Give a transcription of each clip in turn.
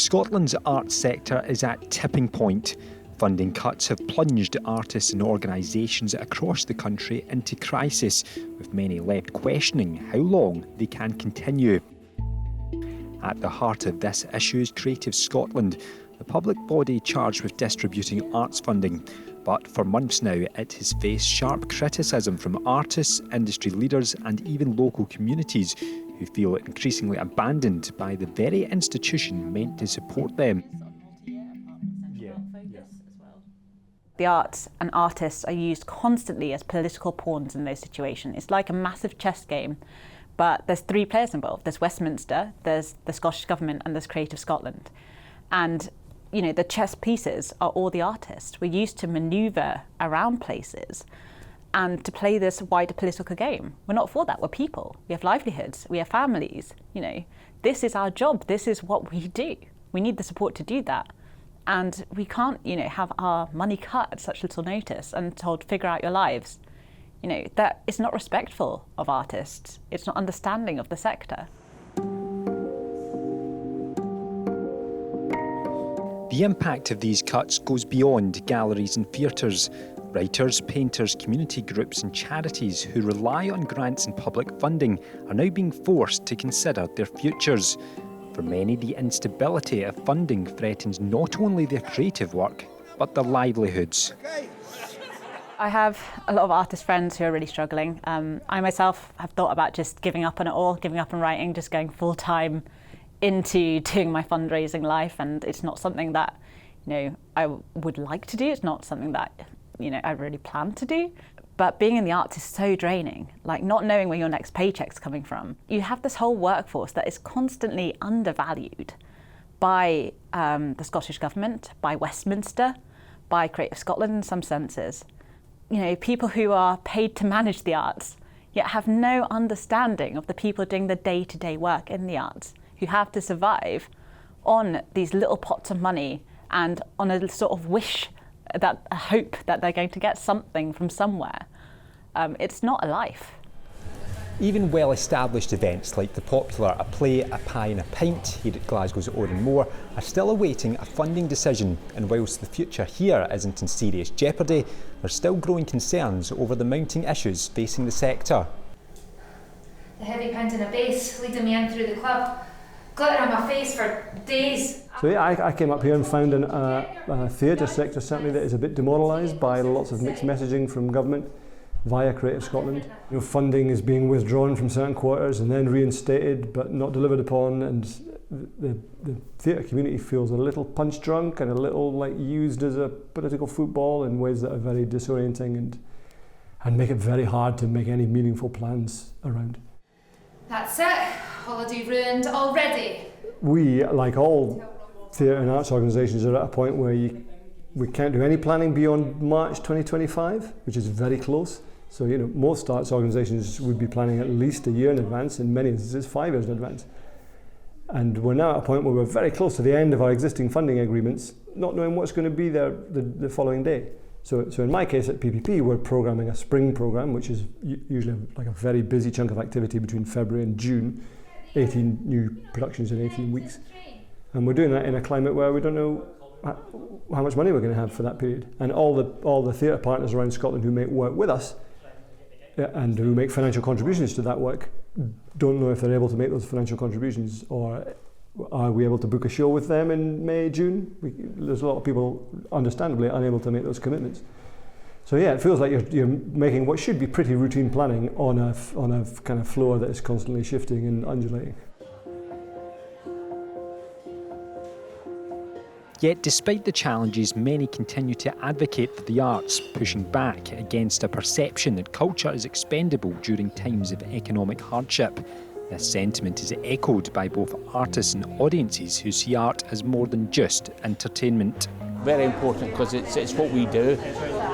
Scotland's arts sector is at tipping point. Funding cuts have plunged artists and organisations across the country into crisis, with many left questioning how long they can continue. At the heart of this issue is Creative Scotland, the public body charged with distributing arts funding. But for months now, it has faced sharp criticism from artists, industry leaders and even local communities who feel increasingly abandoned by the very institution meant to support them. The arts and artists are used constantly as political pawns in those situations. It's like a massive chess game, but there's three players involved. There's Westminster, there's the Scottish Government and there's Creative Scotland. And you know, the chess pieces are all the artists. We're used to manoeuvre around places and to play this wider political game. We're not for that, we're people. We have livelihoods, we have families. You know, this is our job, this is what we do. We need the support to do that. And we can't, you know, have our money cut at such little notice and told, figure out your lives. You know, that is not respectful of artists. It's not understanding of the sector. The impact of these cuts goes beyond galleries and theatres. Writers, painters, community groups and charities who rely on grants and public funding are now being forced to consider their futures. For many, the instability of funding threatens not only their creative work, but their livelihoods. I have a lot of artist friends who are really struggling. I myself have thought about just giving up on it all, giving up on writing, just going full-time into doing my fundraising life, and it's not something that, you know, I would like to do. It's not something that, you know, I really plan to do. But being in the arts is so draining, like not knowing where your next paycheck's coming from. You have this whole workforce that is constantly undervalued by the Scottish Government, by Westminster, by Creative Scotland in some senses. You know, people who are paid to manage the arts, yet have no understanding of the people doing the day-to-day work in the arts, who have to survive on these little pots of money and on a sort of wish, that a hope that they're going to get something from somewhere. It's not a life. Even well-established events like the popular A Play, A Pie and a Pint here at Glasgow's Oran Mor are still awaiting a funding decision, and whilst the future here isn't in serious jeopardy, there's still growing concerns over the mounting issues facing the sector. The heavy pounding of bass leading me in through the club, glitter on my face for days. So yeah, I came up here and found a theatre sector certainly that is a bit demoralised by lots of mixed messaging from government via Creative Scotland. You know, funding is being withdrawn from certain quarters and then reinstated but not delivered upon, and the theatre community feels a little punch drunk and a little like used as a political football in ways that are very disorienting and make it very hard to make any meaningful plans around. That's it, holiday ruined already. We, like all theatre and arts organisations, are at a point where we can't do any planning beyond March 2025, which is very close. So, you know, most arts organisations would be planning at least a year in advance, in many instances 5 years in advance. And we're now at a point where we're very close to the end of our existing funding agreements, not knowing what's going to be there the following day. So in my case at PPP, we're programming a spring programme, which is usually like a very busy chunk of activity between February and June, 18 new productions in 18 weeks. And we're doing that in a climate where we don't know how much money we're going to have for that period. And all the theatre partners around Scotland who make work with us and who make financial contributions to that work don't know if they're able to make those financial contributions, or are we able to book a show with them in May, June? There's a lot of people understandably unable to make those commitments. So yeah, it feels like you're making what should be pretty routine planning on a kind of floor that is constantly shifting and undulating. Yet despite the challenges, many continue to advocate for the arts, pushing back against a perception that culture is expendable during times of economic hardship. This sentiment is echoed by both artists and audiences who see art as more than just entertainment. Very important because it's what we do.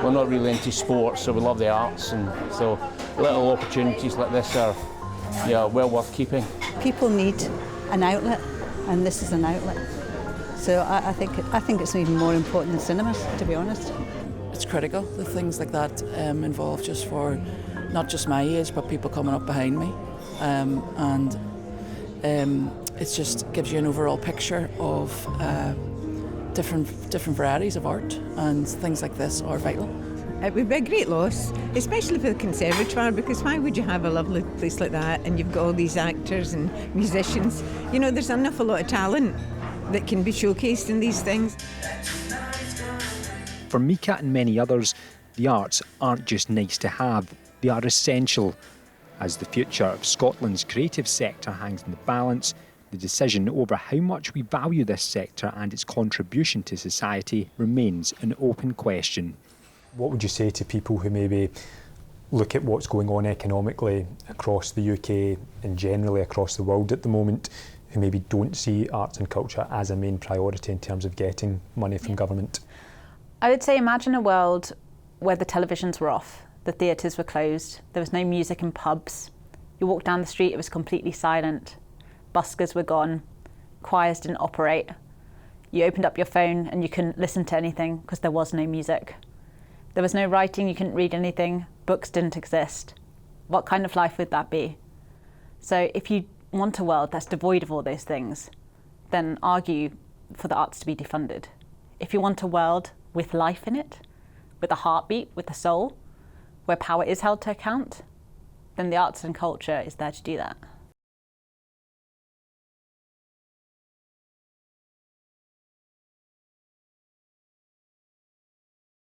We're not really into sports, so we love the arts, and so little opportunities like this are well worth keeping. People need an outlet, and this is an outlet. So I think it's even more important than cinemas, to be honest. It's critical, the things like that involved just for not just my age, but people coming up behind me. And It just gives you an overall picture of different varieties of art, and things like this are vital. It would be a great loss, especially for the Conservatoire, because why would you have a lovely place like that and you've got all these actors and musicians? You know, there's an awful lot of talent that can be showcased in these things. For Mika and many others, the arts aren't just nice to have, they are essential. As the future of Scotland's creative sector hangs in the balance, the decision over how much we value this sector and its contribution to society remains an open question. What would you say to people who maybe look at what's going on economically across the UK and generally across the world at the moment, who maybe don't see arts and culture as a main priority in terms of getting money from government? I would say imagine a world where the televisions were off, the theatres were closed, there was no music in pubs. You walked down the street, it was completely silent. Buskers were gone, choirs didn't operate. You opened up your phone and you couldn't listen to anything because there was no music. There was no writing, you couldn't read anything, books didn't exist. What kind of life would that be? So if you want a world that's devoid of all those things, then argue for the arts to be defunded. If you want a world with life in it, with a heartbeat, with a soul, where power is held to account, then the arts and culture is there to do that.